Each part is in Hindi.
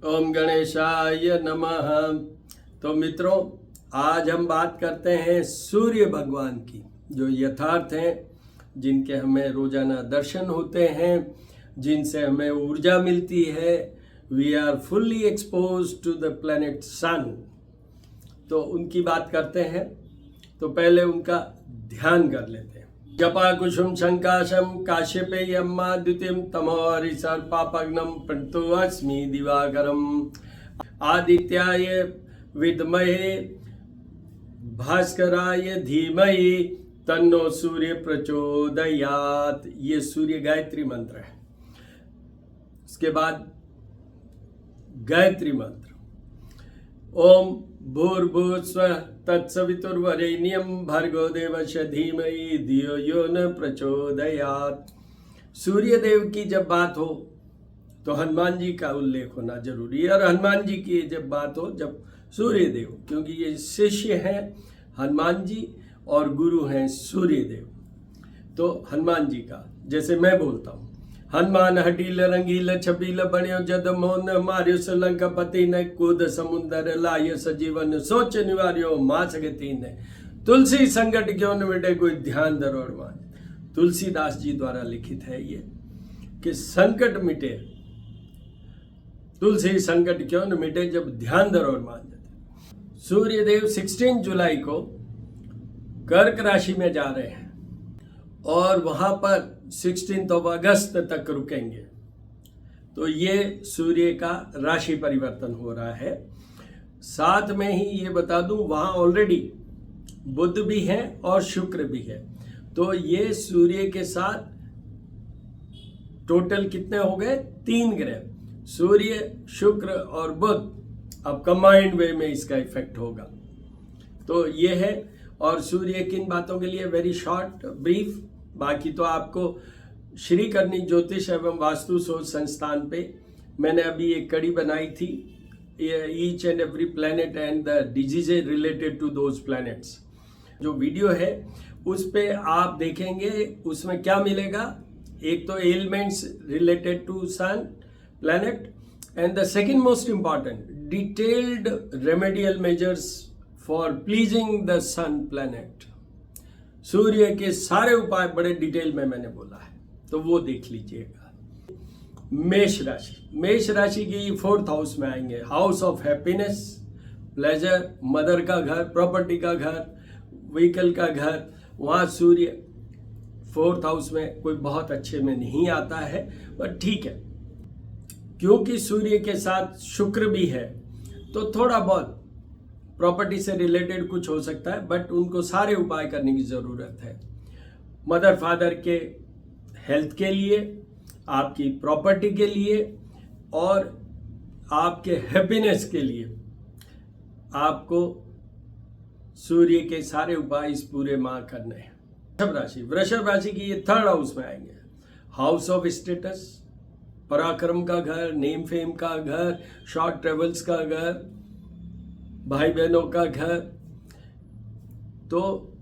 ओम गणेशाय नमः। तो मित्रों, आज हम बात करते हैं सूर्य भगवान की, जो यथार्थ हैं, जिनके हमें रोजाना दर्शन होते हैं, जिनसे हमें ऊर्जा मिलती है। We are fully expose to the planet sun. तो उनकी बात करते हैं। तो पहले उनका ध्यान कर लेते हैं। जपा कुसुम संकाशम काश्यपेयम्मा द्वितीयम तमोरि सर्पापग्नम प्रणतो अस्मि दिवाकरम आदित्याय विद्महे भास्कराय धीमहि तन्नो सूर्य प्रचोदयात। ये सूर्य गायत्री मंत्र है। उसके बाद गायत्री मंत्र ओम भूर्भुवस्वः तत्सवितुर्वरेण्यं भर्गो देवस्य धीमहि धियो यो न प्रचोदयात्। सूर्य देव की जब बात हो तो हनुमान जी का उल्लेख होना जरूरी है, और हनुमान जी की जब बात हो जब सूर्य देव, क्योंकि ये शिष्य हैं हनुमान जी और गुरु हैं सूर्य देव। तो हनुमान जी का जैसे मैं बोलता हूँ, हनुमान हटील रंगील छबील बण्यो जद मोन मार्यो लंका पति न कूद समुंदर लाय सजीवन सोच निवार्यो मास गति ने तुलसी संकट क्यों न मिटे कोई ध्यान दरोड़ मान। तुलसीदास जी द्वारा लिखित है ये कि संकट मिटे, तुलसी संकट क्यों न मिटे जब ध्यान दरोड़ मान जाते। सूर्य देव 16 जुलाई को कर्क राशि में जा रहे हैं और वहां पर 16 अगस्त तक रुकेंगे। तो ये सूर्य का राशि परिवर्तन हो रहा है। साथ में ही ये बता दूं, वहां ऑलरेडी बुध भी है और शुक्र भी है। तो ये सूर्य के साथ टोटल कितने हो गए? 3 ग्रह, सूर्य शुक्र और बुध। अब कंबाइंड वे में इसका इफेक्ट होगा। तो ये है। और सूर्य किन बातों के लिए, वेरी शॉर्ट ब्रीफ। बाकी तो आपको श्री करनी ज्योतिष एवं वास्तु शोध संस्थान पे मैंने अभी एक कड़ी बनाई थी, each and every planet and the diseases related to those planets. जो वीडियो है उस पे आप देखेंगे, उसमें क्या मिलेगा। एक तो elements related to sun planet, and the second most important detailed remedial measures for pleasing the sun planet. सूर्य के सारे उपाय बड़े डिटेल में मैंने बोला है, तो वो देख लीजिएगा। मेष राशि, मेष राशि की 4th हाउस में आएंगे। House of happiness, pleasure, mother का घर, प्रॉपर्टी का घर, व्हीकल का घर। वहां सूर्य 4th हाउस में कोई बहुत अच्छे में नहीं आता है, पर ठीक है, क्योंकि सूर्य के साथ शुक्र भी है तो थोड़ा बहुत प्रॉपर्टी से रिलेटेड कुछ हो सकता है, बट उनको सारे उपाय करने की ज़रूरत है। मदर फादर के हेल्थ के लिए, आपकी प्रॉपर्टी के लिए और आपके हैप्पीनेस के लिए आपको सूर्य के सारे उपाय इस पूरे माह करने हैं। वृषभ राशि, वृषभ राशि की ये 3rd हाउस में आएंगे। हाउस ऑफ स्टेटस, पराक्रम का घर, नेम फेम का घर, शॉर्ट ट्रेवल्स का घर, भाई बहनों का घर। तो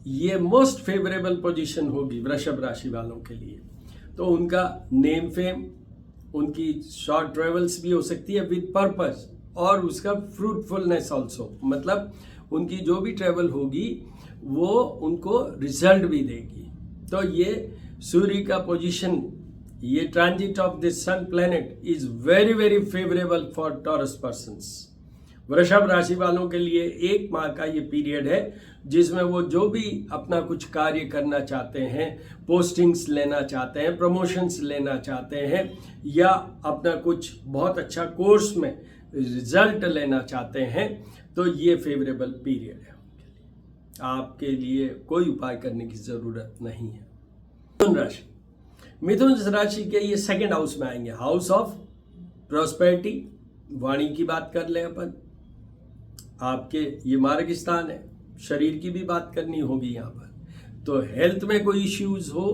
ये मोस्ट फेवरेबल पोजीशन होगी वृषभ राशि वालों के लिए। तो उनका नेम फेम, उनकी शॉर्ट ट्रेवल्स भी हो सकती है विद पर्पस, और उसका फ्रूटफुलनेस ऑल्सो, मतलब उनकी जो भी ट्रेवल होगी वो उनको रिजल्ट भी देगी। तो ये सूर्य का पोजीशन, ये transit of this sun planet is very very favourable for Taurus persons. वृषभ राशि वालों के लिए 1 माह का ये पीरियड है जिसमें वो जो भी अपना कुछ कार्य करना चाहते हैं, पोस्टिंग्स लेना चाहते हैं, प्रमोशंस लेना चाहते हैं, या अपना कुछ बहुत अच्छा कोर्स में रिजल्ट लेना चाहते हैं, तो ये फेवरेबल पीरियड है। आपके लिए कोई उपाय करने की जरूरत नहीं है। मिथुन राशि, मिथुन राशि के ये 2nd हाउस में आएंगे। हाउस ऑफ प्रॉस्पेरिटी, वाणी की बात कर ले अपन, आपके ये मार्ग स्थान है। शरीर की भी बात करनी होगी यहाँ पर। तो हेल्थ में कोई इश्यूज हो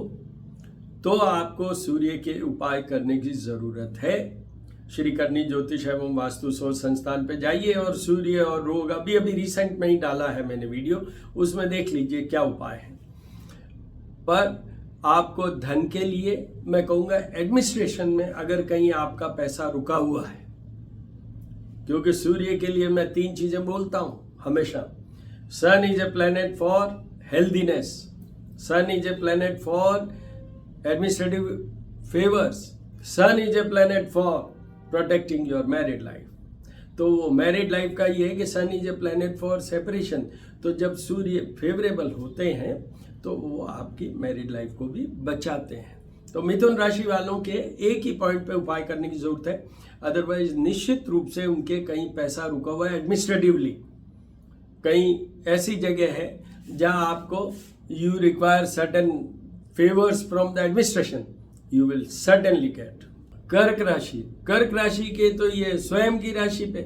तो आपको सूर्य के उपाय करने की जरूरत है। श्री करनी ज्योतिष एवं वास्तु शोध संस्थान पे जाइए और सूर्य और रोग अभी रिसेंट में ही डाला है मैंने वीडियो, उसमें देख लीजिए क्या उपाय है। पर आपको धन के लिए मैं कहूँगा एडमिनिस्ट्रेशन में अगर कहीं आपका पैसा रुका हुआ है क्योंकि सूर्य के लिए मैं 3 चीजें बोलता हूं हमेशा। Sun is a planet for healthiness, sun is a planet for administrative favours, sun is a planet for protecting your married life. तो वो मैरिड लाइफ का ये है कि sun is a planet for separation. तो जब सूर्य फेवरेबल होते हैं तो वो आपकी मैरिड लाइफ को भी बचाते हैं। तो मिथुन राशि वालों के एक ही पॉइंट पे उपाय करने की जरूरत है, अदरवाइज निश्चित रूप से उनके कहीं पैसा रुका हुआ है एडमिनिस्ट्रेटिवली, कहीं ऐसी जगह है जहां आपको you require certain favours from the administration, you will certainly get. कर्क राशि, कर्क राशि के तो ये स्वयं की राशि पे,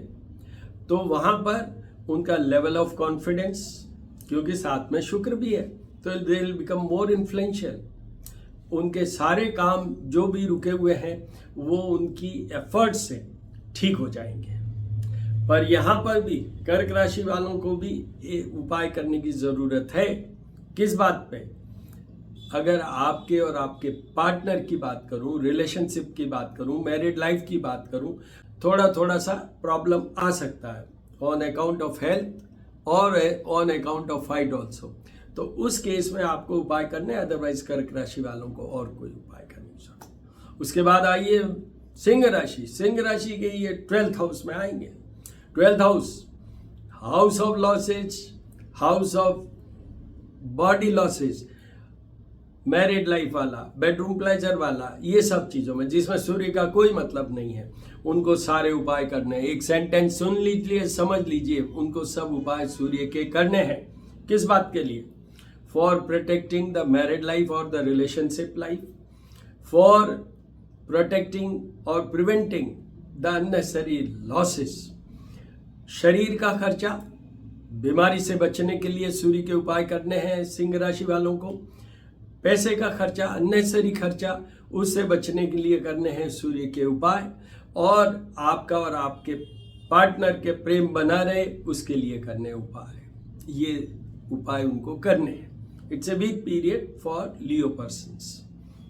तो वहां पर उनका लेवल ऑफ कॉन्फिडेंस, क्योंकि साथ में शुक्र भी है, तो they will become more influential. उनके सारे काम जो भी रुके हुए हैं वो उनकी एफर्ट से ठीक हो जाएंगे। पर यहाँ पर भी कर्क राशि वालों को भी उपाय करने की जरूरत है। किस बात पे? अगर आपके और आपके पार्टनर की बात करूं, रिलेशनशिप की बात करूं, मैरिड लाइफ की बात करूं, थोड़ा सा प्रॉब्लम आ सकता है ऑन अकाउंट ऑफ हेल्थ और on account of fight also. तो उस केस में आपको उपाय करने, अदरवाइज कर्क राशि वालों को और कोई उपाय करने की जरूरत। उसके बाद आइए सिंह राशि। सिंह राशि के ये 12th हाउस में आएंगे। 12th house, house of losses, house of body losses, married life वाला, बेडरूम प्लेजर वाला, ये सब चीजों में जिसमें सूर्य का कोई मतलब नहीं है, उनको सारे उपाय करने हैं। एक सेंटेंस सुन लीजिए, समझ लीजिए, उनको सब उपाय सूर्य के करने हैं। किस बात के लिए? For protecting the married life और the relationship life, for protecting और प्रिवेंटिंग द अननेसेसरी लॉसेस। शरीर का खर्चा, बीमारी से बचने के लिए सूर्य के उपाय करने हैं सिंह राशि वालों को। पैसे का खर्चा, अननेसेसरी खर्चा, उससे बचने के लिए करने हैं सूर्य के उपाय। और आपका और आपके पार्टनर के प्रेम बना रहे, उसके लिए करने उपाय। ये उपाय उनको करने हैं। It's a weak period for Leo persons.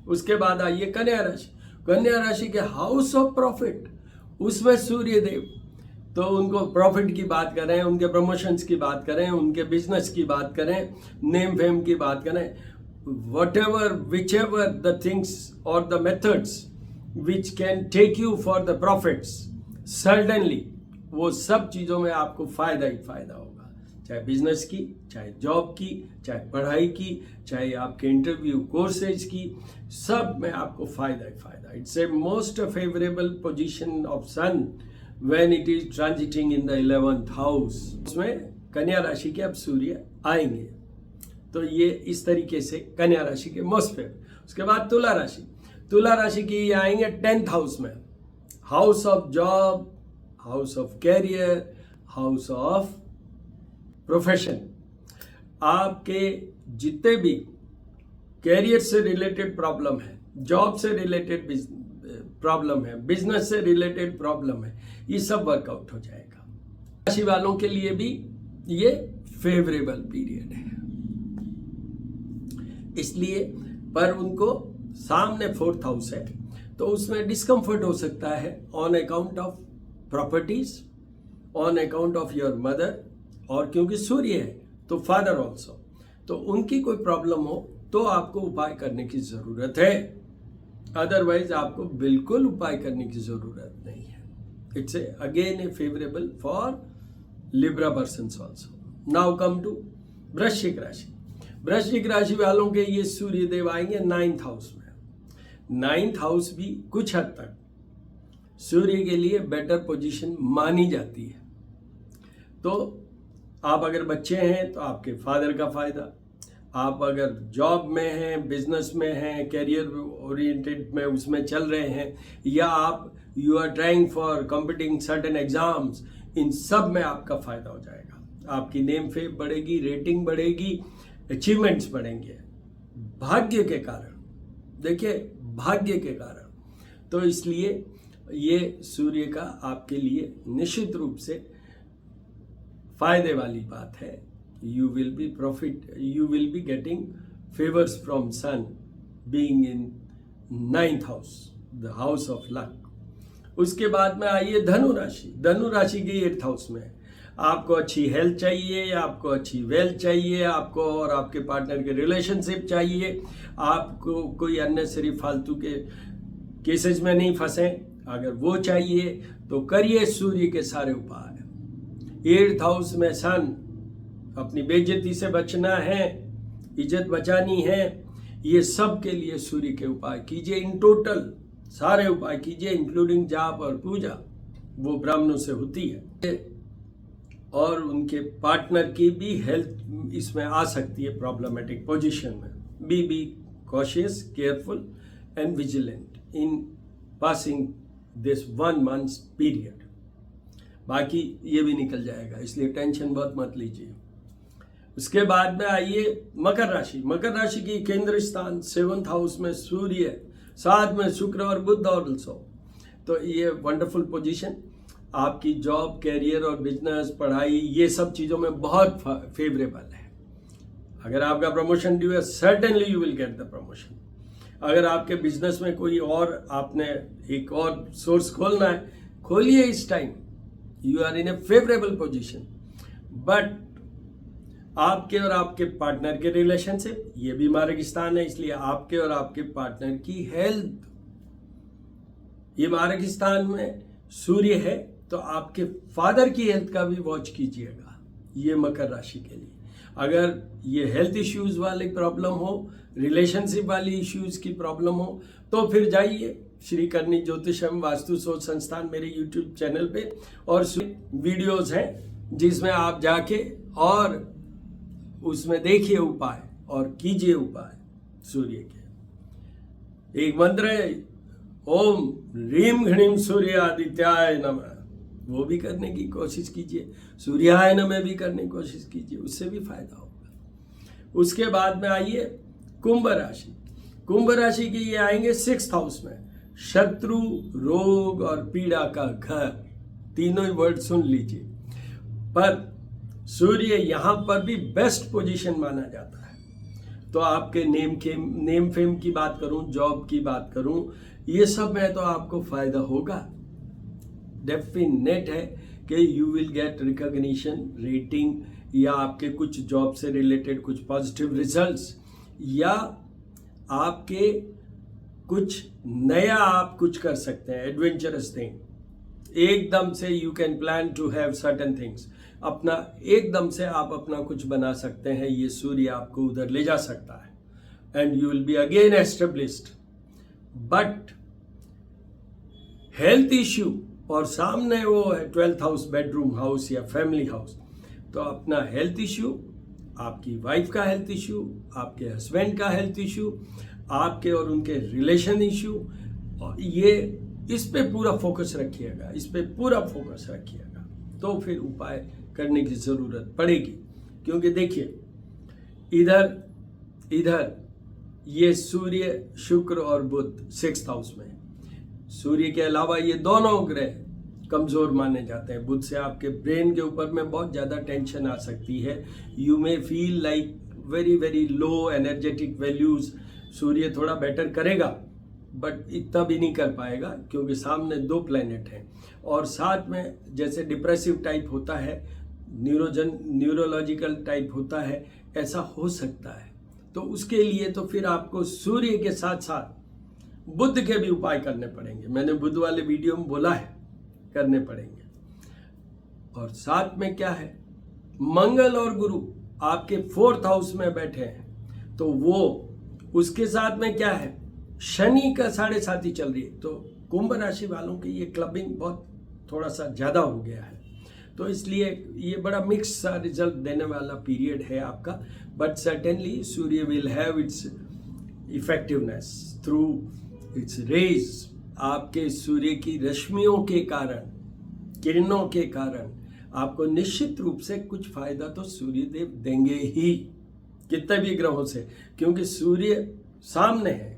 उसके बाद आइए कन्या राशि। कन्या राशि के हाउस ऑफ प्रॉफिट, उसमें सूर्य देव, तो उनको प्रॉफिट की बात करें, उनके प्रमोशंस की बात करें, उनके बिजनेस की बात करें, नेम फेम की बात करें, whatever, whichever the things or the methods which can take you for the profits, certainly वो सब चीज़ों में आपको फायदा ही फायदा होगा। चाहे बिजनेस की, चाहे जॉब की, चाहे पढ़ाई की, चाहे आपके इंटरव्यू कोर्सेज की, सब में आपको फायदा ही फायदा। It's a most favourable position of sun when it is transiting in the 11th house. उसमें कन्या राशि के अब सूर्य आएंगे। तो ये इस तरीके से कन्या राशि के मोस्ट फेवरेट। उसके बाद तुला राशि। तुला राशि की ये आएंगे 10th हाउस में, house of job, house of career, house of profession. आपके जितने भी कैरियर से रिलेटेड प्रॉब्लम है, जॉब से रिलेटेड प्रॉब्लम है, बिजनेस से रिलेटेड प्रॉब्लम है, ये सब वर्कआउट हो जाएगा। राशि वालों के लिए भी ये फेवरेबल पीरियड है। इसलिए पर उनको सामने 4th हाउस है, तो उसमें डिस्कम्फर्ट हो सकता है on account of properties, on account of your mother, और क्योंकि सूर्य है तो फादर ऑल्सो, तो उनकी कोई प्रॉब्लम हो तो आपको उपाय करने की जरूरत है। अदरवाइज आपको बिल्कुल उपाय करने की जरूरत नहीं है। It's again a favourable for Libra persons also. Now come to वृश्चिक राशि। वृश्चिक राशि वालों के ये सूर्य देव आएंगे 9th हाउस में। 9th हाउस भी कुछ हद तक सूर्य के लिए बेटर पोजीशन मानी जाती है। तो आप अगर बच्चे हैं तो आपके फादर का फायदा, आप अगर जॉब में हैं, बिजनेस में हैं, कैरियर ओरिएंटेड में उसमें चल रहे हैं, या आप you are trying for competing certain exams, इन सब में आपका फायदा हो जाएगा। आपकी नेम फेम बढ़ेगी, रेटिंग बढ़ेगी, अचीवमेंट्स बढ़ेंगे भाग्य के कारण। देखिए, भाग्य के कारण। तो इसलिए ये सूर्य का आपके लिए निश्चित रूप से फायदे वाली बात है। You will be profit, you will be getting favours from sun being in 9th house, the house of luck. उसके बाद में आइए धनु राशि। धनु राशि की 8th हाउस में आपको अच्छी हेल्थ चाहिए, आपको अच्छी वेल्थ चाहिए, आपको और आपके पार्टनर के रिलेशनशिप चाहिए, आपको कोई अननेसेसरी फालतू के केसेस में नहीं फंसे, अगर वो चाहिए तो करिए सूर्य के सारे उपाय। 8th हाउस में सन, अपनी बेइज्जती से बचना है, इज्जत बचानी है, ये सब के लिए सूर्य के उपाय कीजिए। इन टोटल सारे उपाय कीजिए, इंक्लूडिंग जाप और पूजा, वो ब्राह्मणों से होती है। और उनके पार्टनर की भी हेल्थ इसमें आ सकती है प्रॉब्लमेटिक पोजीशन में। Be cautious, careful and vigilant in passing this 1 month period. बाकी ये भी निकल जाएगा, इसलिए टेंशन बहुत मत लीजिए। उसके बाद में आइए मकर राशि। मकर राशि की केंद्र स्थान 7th हाउस में सूर्य, साथ में शुक्र और बुध ऑल्सो। तो ये वंडरफुल पोजीशन आपकी जॉब, कैरियर और बिजनेस, पढ़ाई, ये सब चीज़ों में बहुत फेवरेबल है। अगर आपका प्रमोशन ड्यू है, certainly you will get the promotion. अगर आपके बिजनेस में कोई और आपने एक और सोर्स खोलना है, खोलिए इस time, you are in a favourable position. But आपके और आपके पार्टनर के रिलेशनशिप, ये भी मार्ग स्थान है, इसलिए आपके और आपके पार्टनर की हेल्थ, ये मार्ग स्थान में सूर्य है, तो आपके फादर की हेल्थ का भी वॉच कीजिएगा। ये मकर राशि के लिए अगर ये हेल्थ इश्यूज वाली प्रॉब्लम हो, रिलेशनशिप वाली इश्यूज की प्रॉब्लम हो, तो फिर जाइए श्री करनी ज्योतिष एवं वास्तु सोच संस्थान मेरे यूट्यूब चैनल पे, और वीडियोस हैं जिसमें आप जाके और उसमें देखिए उपाय और कीजिए उपाय सूर्य के। एक मंत्र है, ओम ह्रीम घृणीम सूर्य आदित्याय नमः, वो भी करने की कोशिश कीजिए। सूर्याय नमः भी करने की कोशिश कीजिए, उससे भी फायदा होगा। उसके बाद में आइए कुंभ राशि। कुंभ राशि की ये आएंगे 6th हाउस में, शत्रु, रोग और पीड़ा का घर, तीनों ही वर्ड सुन लीजिए। पर सूर्य यहां पर भी बेस्ट पोजीशन माना जाता है। तो आपके नेम फेम की बात करूं, जॉब की बात करूं, ये सब में तो आपको फायदा होगा। डेफिनेट है कि you will get recognition, rating, या आपके कुछ जॉब से रिलेटेड कुछ पॉजिटिव रिजल्ट्स, या आपके कुछ नया आप कुछ कर सकते हैं, एडवेंचरस थिंग। एकदम से you can plan to have certain things, अपना एकदम से आप अपना कुछ बना सकते हैं। ये सूर्य आपको उधर ले जा सकता है and you will be again established. But health issue, और सामने वो है 12th हाउस, बेडरूम हाउस या फैमिली हाउस, तो अपना हेल्थ इश्यू, आपकी वाइफ का हेल्थ इश्यू, आपके हस्बैंड का हेल्थ इश्यू, आपके और उनके रिलेशन इश्यू, और ये इस पे पूरा फोकस रखिएगा, इस पे पूरा फोकस रखिएगा, तो फिर उपाय करने की ज़रूरत पड़ेगी। क्योंकि देखिए इधर ये सूर्य, शुक्र और बुध 6th हाउस में। सूर्य के अलावा ये दोनों ग्रह कमज़ोर माने जाते हैं। बुध से आपके ब्रेन के ऊपर में बहुत ज़्यादा टेंशन आ सकती है। You may feel like very very low energetic values. सूर्य थोड़ा बेटर करेगा, बट इतना भी नहीं कर पाएगा, क्योंकि सामने 2 प्लैनेट हैं। और साथ में जैसे डिप्रेसिव टाइप होता है, न्यूरोलॉजिकल टाइप होता है, ऐसा हो सकता है। तो उसके लिए तो फिर आपको सूर्य के साथ साथ बुध के भी उपाय करने पड़ेंगे। मैंने बुध वाले वीडियो में बोला है, करने पड़ेंगे। और साथ में क्या है, मंगल और गुरु आपके 4th हाउस में बैठे हैं, तो वो उसके साथ में क्या है, शनि का 7.5 चल रही है। तो कुंभ राशि वालों की ये क्लबिंग बहुत थोड़ा सा ज़्यादा हो गया है, तो इसलिए ये बड़ा मिक्स सा रिजल्ट देने वाला पीरियड है आपका। बट सर्टेनली सूर्य will have its effectiveness through its rays. आपके सूर्य की रश्मियों के कारण, किरणों के कारण आपको निश्चित रूप से कुछ फायदा तो सूर्य देव देंगे ही, कितने भी ग्रहों से, क्योंकि सूर्य सामने है।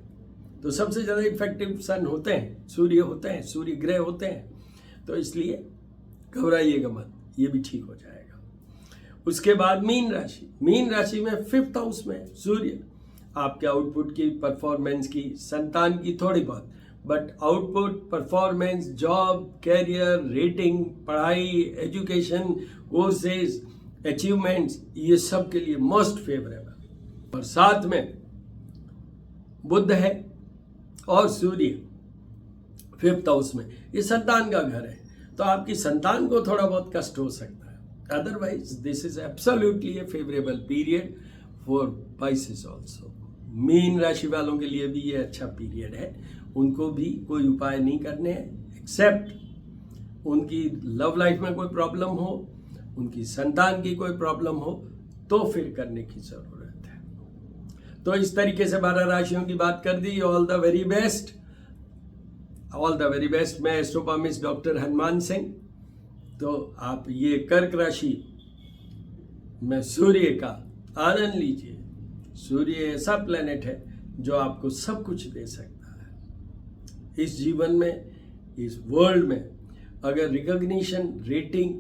तो सबसे ज़्यादा इफेक्टिव सन होते हैं, सूर्य होते हैं, सूर्य ग्रह होते हैं। तो इसलिए घबराइएगा मत, ये भी ठीक हो जाएगा। उसके बाद मीन राशि। मीन राशि में 5th हाउस में सूर्य आपके आउटपुट की, परफॉर्मेंस की, संतान की थोड़ी बहुत, but output, performance, job, career, rating, पढ़ाई, एजुकेशन, कोर्सेज, अचीवमेंट्स, ये सब के लिए मोस्ट फेवरेबल। और साथ में बुध है और सूर्य 5th हाउस में, ये संतान का घर है, तो आपकी संतान को थोड़ा बहुत कष्ट हो सकता है। Otherwise this is absolutely A favourable period for Pisces also. Mean राशि वालों के लिए भी ये अच्छा पीरियड है, उनको भी कोई उपाय नहीं करने हैं, एक्सेप्ट उनकी लव लाइफ में कोई प्रॉब्लम हो, उनकी संतान की कोई प्रॉब्लम हो, तो फिर करने की जरूरत है। तो इस तरीके से 12 राशियों की बात कर दी। All the very best, all the very best. मैं एस्ट्रोपॉमिस्ट डॉक्टर हनुमान सिंह। तो आप ये कर्क राशि में सूर्य का आनंद लीजिए। सूर्य ऐसा प्लेनेट है जो आपको सब कुछ दे सकता है इस जीवन में, इस वर्ल्ड में। अगर recognition, rating,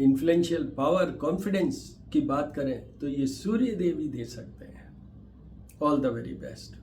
influential power, confidence की बात करें तो ये सूर्य देव ही दे सकते हैं। All the very best.